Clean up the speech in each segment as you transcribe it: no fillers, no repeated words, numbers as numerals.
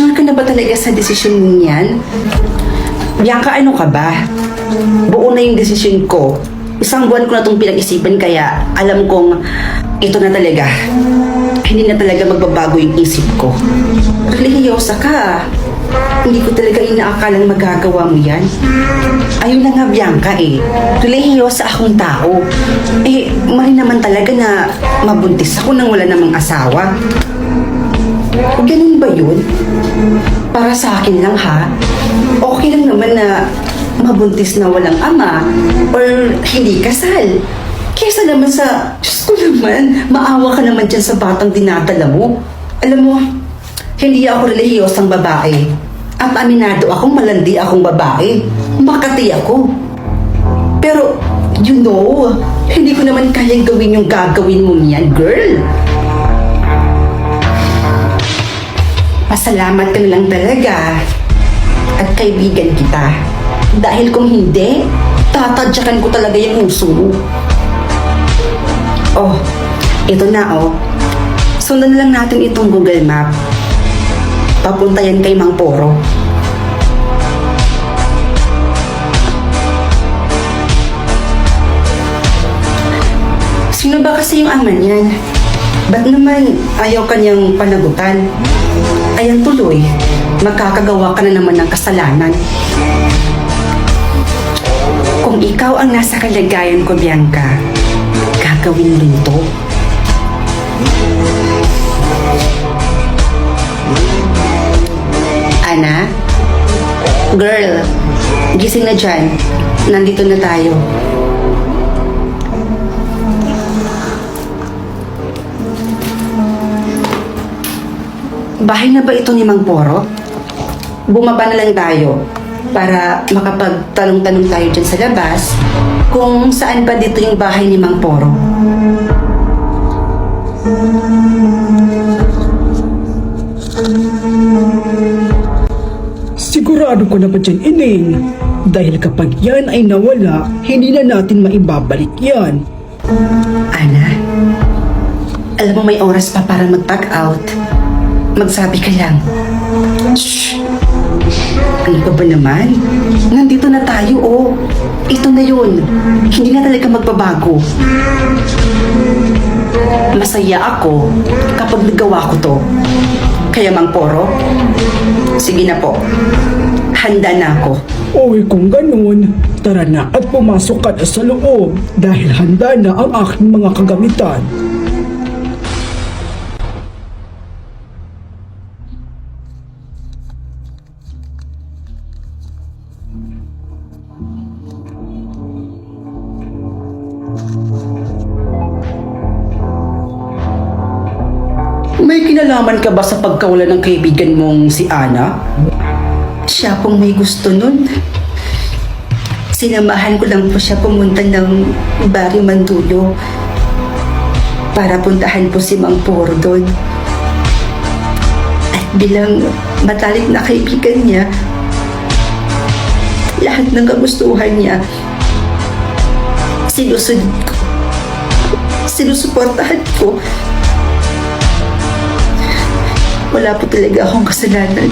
Sure ka na ba talaga sa desisyon mo yan? Bianca, ano ka ba? Buo na yung desisyon ko. Isang buwan ko na itong pinag-isipan kaya alam kong ito na talaga. Hindi na talaga magbabago yung isip ko. Relihiyosa ka. Hindi ko talaga inaakalang magagawa mo yan. Ayun na nga, Bianca Relihiyosa akong tao. Mali naman talaga na mabuntis ako nang wala namang asawa. Ganun ba yun? Para sa akin lang ha? Okay lang naman na mabuntis na walang ama or hindi kasal. Kesa naman sa, Diyos ko naman, maawa ka naman dyan sa batang dinadala mo. Alam mo, hindi ako relihiyosang babae. At aminado akong malandi akong babae. Makati ako. Pero, you know, hindi ko naman kayang gawin yung gagawin mo niyan, girl. Pasalamat ka na lang talaga. At kaibigan kita. Dahil kung hindi, tatadyakan ko talaga yung uso mo. Oh, ito na Sundan lang natin itong Google Map. Papunta yan kay Mang Poro. Sino ba kasi yung ama niyan? Ba't naman ayaw kanyang panagutan? Ayan tuloy, magkakagawa ka na naman ng kasalanan. Kung ikaw ang nasa kalagayan ko, Bianca, gagawin mo rin to. Ana? Girl, gising na dyan. Nandito na tayo. Bahay na ba ito ni Mang Poro? Bumaba na lang tayo para makapagtanong-tanong tayo dyan sa labas kung saan pa dito yung bahay ni Mang Poro. Sigurado ko na ba dyan, Ining? Dahil kapag yan ay nawala, hindi na natin maibabalik yan. Ana, alam mo may oras pa para mag-pack out. Magsabi ka lang. Shh! Ano ka ba naman? Nandito na tayo, Ito na yun. Hindi na talaga magbabago. Masaya ako kapag nagawa ko to. Kaya Mang Poro, sige na po. Handa na ako. Kung ganun, tara na at pumasok ka na sa loob dahil handa na ang aking mga kagamitan. May kinalaman ka ba sa pagkawala ng kaibigan mong si Ana? Siya pong may gusto nun. Sinamahan ko lang po siya pumunta ng Barrio Mandulo para puntahan po si Mang Poro doon. At bilang matalik na kaibigan niya, lahat ng kagustuhan niya, sinusuportahan ko. Wala po talaga akong kasalanan.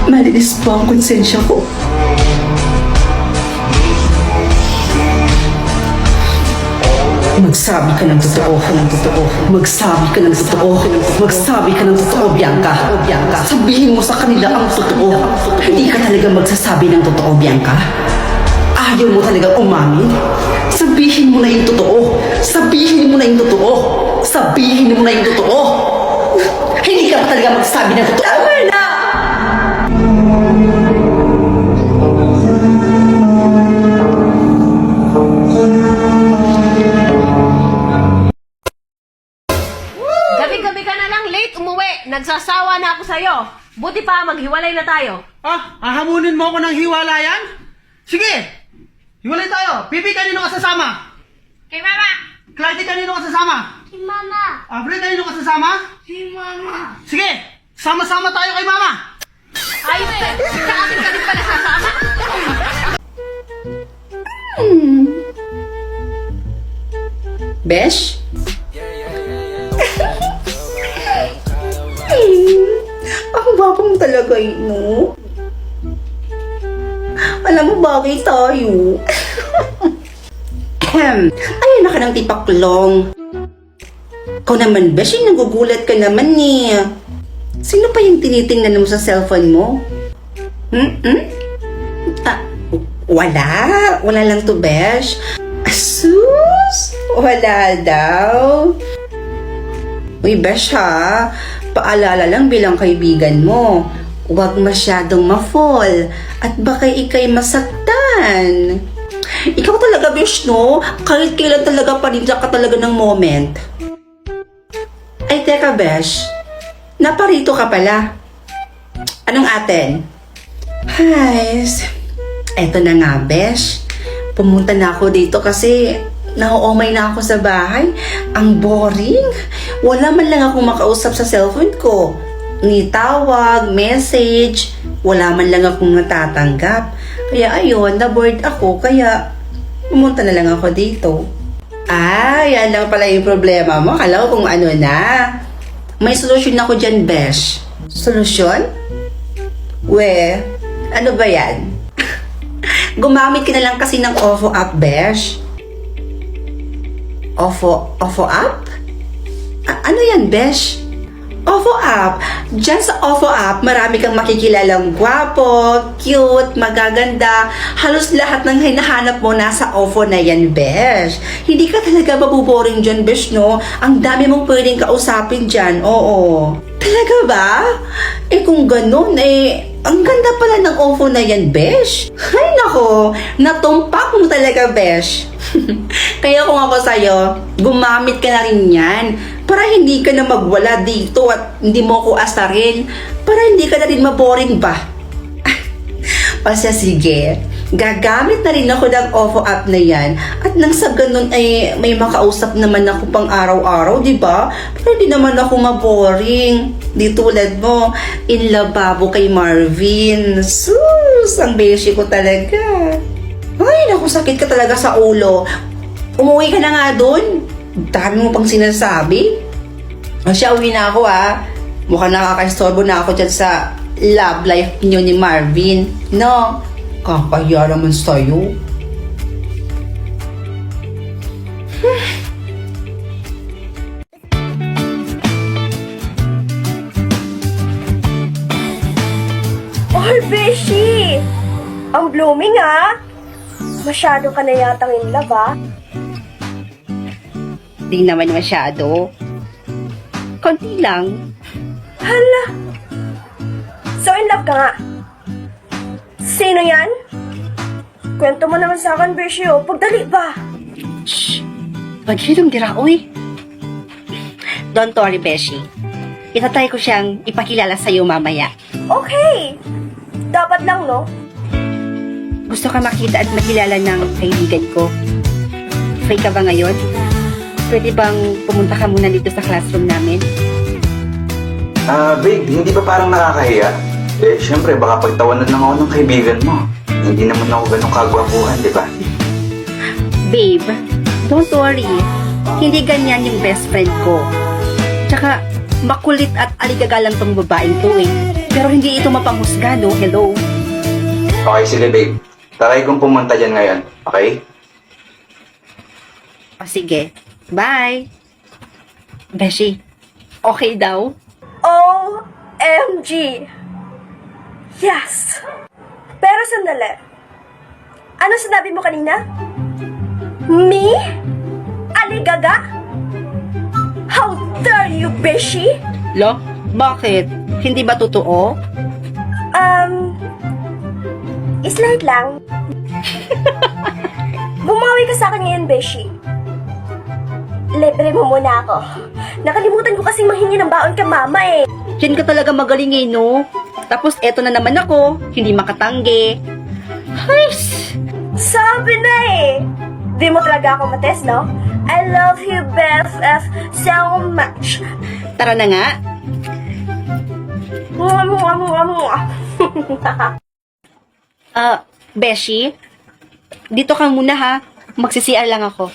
Malinis po ang konsensya ko. Magsabi ka ng totoo. Magsabi ka ng totoo. Magsabi ka ng totoo, Bianca. Sabihin mo sa kanila ang totoo. Hindi ka talaga magsasabi ng totoo, Bianca. Ayaw mo talaga umamin. Sabihin mo na yung totoo. Sabihin mo na yung totoo. Sabihin mo na yung totoo. Hindi ka talaga magsasabi ng totoo. Tama na! Gabi-gabi ka na lang late umuwi. Nagsasawa na ako sa'yo. Buti pa maghiwalay na tayo. Hahamunin mo ako ng hiwalayan? Sige! Hiwalay tayo! Pipi, kanino ka sasama? Kay Mama! Clarity, kanino ka sasama? Si Mama! Avril, kanino ka sasama? Si Mama! Sige! Sama-sama tayo kay Mama! Ayos eh! Sa akin ka din pala sasama! Besh? gwapo mo talaga no? Alam mo, bagay tayo. Ayun na ka ng tipaklong. Ikaw naman, Beshi, nagugulat ka naman eh. Sino pa yung tinitingnan mo sa cellphone mo? Wala lang to, Besh. Asus! Wala daw. Uy, Besh ha, paalala lang bilang kaibigan mo. Huwag masyadong ma-fall at baka ikay masaktan. Ikaw talaga, Besh, no? Kahit kailan talaga paninja ka talaga ng moment. Ay, teka, Besh. Naparito ka pala. Anong atin? Hi. Eto na nga, Besh. Pumunta na ako dito kasi nauumay na ako sa bahay. Ang boring. Wala man lang akong makausap sa cellphone ko. Ni tawag, message, wala man lang akong natatanggap. Kaya ayun, na-bored ako, kaya pumunta na lang ako dito. Yan lang pala yung problema mo. Kala ko kung ano na. May solusyon ako dyan, Besh. Solusyon? Ano ba yan? Gumamit ka na lang kasi ng OFO app, Besh. OFO app? Ano yan, Besh? OFO app. Diyan sa OFO app, marami kang makikilalang gwapo, cute, magaganda. Halos lahat ng hinahanap mo nasa OFO na yan, Besh. Hindi ka talaga mabuboring dyan, Besh, no? Ang dami mong pwedeng kausapin dyan, oo. Talaga ba? Kung ganun, ang ganda pala ng OFO na yan, Besh. Ay, nako, natumpak mo talaga, Besh. Kaya kung ako sa'yo, gumamit ka na rin yan para hindi ka na magwala dito at hindi mo ko asarin, para hindi ka na rin maboring ba? Pasya sige, gagamit na rin ako ng OFO app na yan at nang sa ganun ay may makausap naman ako pang araw-araw, di ba? Pero hindi naman ako maboring. Di tulad mo, in love babo kay Marvin. Sus, ang beshi ko talaga. Ay, naku, sakit ka talaga sa ulo. Umuwi ka na nga dun. Dami mo pang sinasabi. Siya, uwi na ako Mukhang nakaka-istorbo na ako dyan sa love life niyo ni Marvin. No? Kakahiya naman sa'yo. Oy, Beshi! Ang blooming Masyado ka na yatang in love Di naman masyado. Konti lang. Hala! So in love ka nga? Sino yan? Kwento mo naman sa akin, Beshi, Pagdali ba? Shh! Pagsilong dira, uy. Don't worry, Beshi. Itatry ko siyang ipakilala sa'yo mamaya. Okay! Dapat lang, no? Gusto ka makita at makilala ng kaibigan ko. Free ka ba ngayon? Pwede bang pumunta ka muna dito sa classroom namin? Babe, hindi ba parang nakakahiya? Syempre, baka pagtawanan lang ako ng kaibigan mo. Hindi naman ako ganun kagwapuhan, di ba? Babe, don't worry. Hindi ganyan yung best friend ko. Tsaka, makulit at aligagalang tong babaeng to Pero hindi ito mapanghusga, no? Hello? Okay, sige babe. Try kong pumunta dyan ngayon, okay? O sige. Bye! Beshi, okay daw? OMG! Yes! Pero sandali. Ano sinabi mo kanina? Me? Aligaga? How dare you, Beshi? Lo? Bakit? Hindi ba totoo? Slight lang. Bumawi ka sa akin ngayon, Beshi. Libre mo muna ako. Nakalimutan ko kasing manghingi ng baon ka mama Diyan ka talaga magaling no? Tapos eto na naman ako, hindi makatanggi. Hais! Sabi na Di mo talaga ako mates, no? I love you, BFF, so much. Tara na nga. Mwah, mwah, mwah, mwah. Beshi, dito ka muna ha. Magsi-CR lang ako.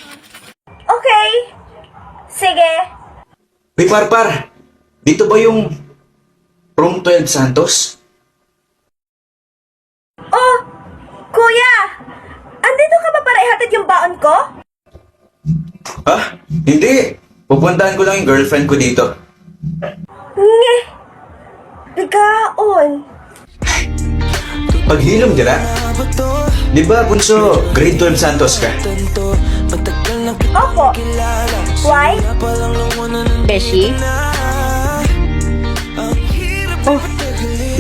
Okay. Sige. Uy, Parpar! Dito ba yung From 12 Santos? Oh, kuya! Andito ka ba para ihatid yung baon ko? Ha? Hindi. Pupuntahan ko lang yung girlfriend ko dito. Nge! Ligaon! Paghilom dira? Di ba, Bunso, grade 12 Santos ka? Opo. Why? Beshi? Oh,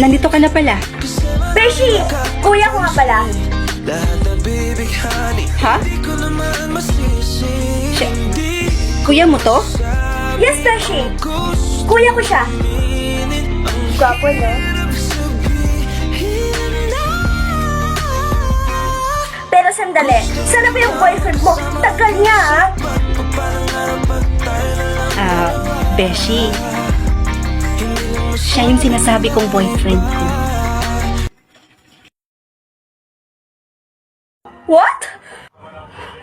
nandito ka na pala. Beshi! Kuya ko nga pala. Ha? Kuya mo to? Yes, Beshi. Kuya ko siya. Gwapo, no? Pero sandali, sana ba yung boyfriend mo? Tagal niya, ha? Beshi. Siya yung sinasabi kong boyfriend ko. What?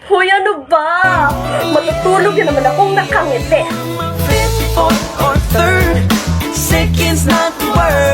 Hoy, ano ba? Matutulog na naman akong nakangiti. Fifth, fourth, or third, second's not the word.